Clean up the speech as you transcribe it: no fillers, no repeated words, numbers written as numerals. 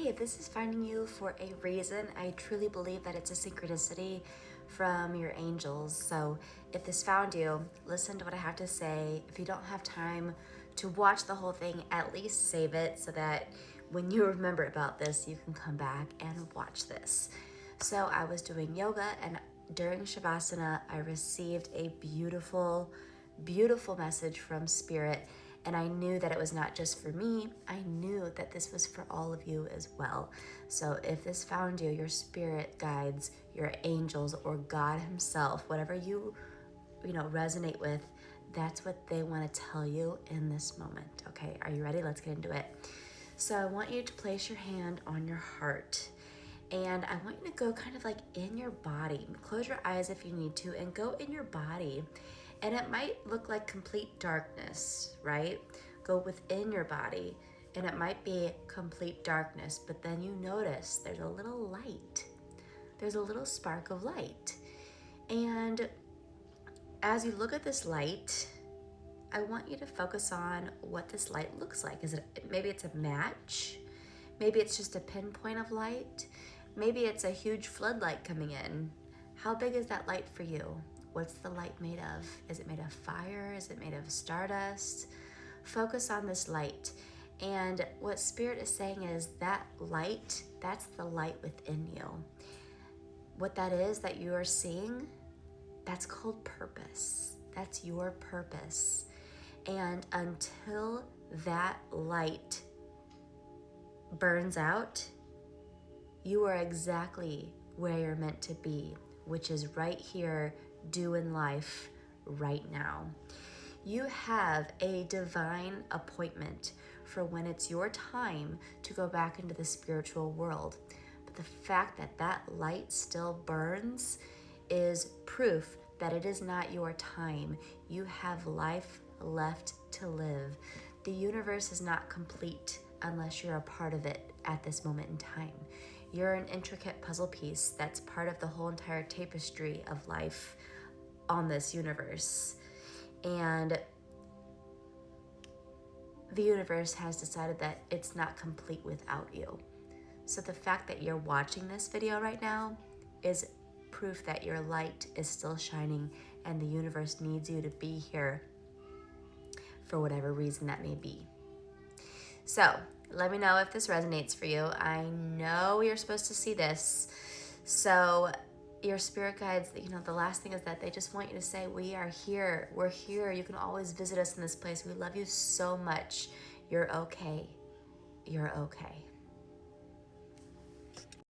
Hi, this is finding you for a reason. I truly believe that it's a synchronicity from your angels. So if this found you, listen to what I have to say. If you don't have time to watch the whole thing, at least save it so that when you remember about this, you can come back and watch this. So I was doing yoga, and during Shavasana, I received a beautiful, beautiful message from Spirit. And I knew that it was not just for me, I knew that this was for all of you as well. So if this found you, your spirit guides, your angels, or God Himself, whatever you resonate with, that's what they want to tell you in this moment. Okay, are you ready? Let's get into it. So I want you to place your hand on your heart. And I want you to go kind of like in your body. Close your eyes if you need to and go in your body. And it might look like complete darkness, right? Go within your body and it might be complete darkness, but then you notice there's a little light. There's a little spark of light. And as you look at this light, I want you to focus on what this light looks like. Maybe it's a match? Maybe it's just a pinpoint of light. Maybe it's a huge floodlight coming in. How big is that light for you? What's the light made of? Is it made of fire? Is it made of stardust? Focus on this light. And what Spirit is saying is that light, that's the light within you. What that is that you are seeing, that's called purpose. That's your purpose. And until that light burns out, you are exactly where you're meant to be, which is right here, doing life right now. You have a divine appointment for when it's your time to go back into the spiritual world. But the fact that that light still burns is proof that it is not your time. You have life left to live. The universe is not complete unless you're a part of it at this moment in time. You're an intricate puzzle piece that's part of the whole entire tapestry of life on this universe. And the universe has decided that it's not complete without you. So the fact that you're watching this video right now is proof that your light is still shining and the universe needs you to be here for whatever reason that may be. So let me know if this resonates for you. I know you're supposed to see this. So your spirit guides, the last thing is that they just want you to say, we are here. We're here. You can always visit us in this place. We love you so much. You're okay. You're okay.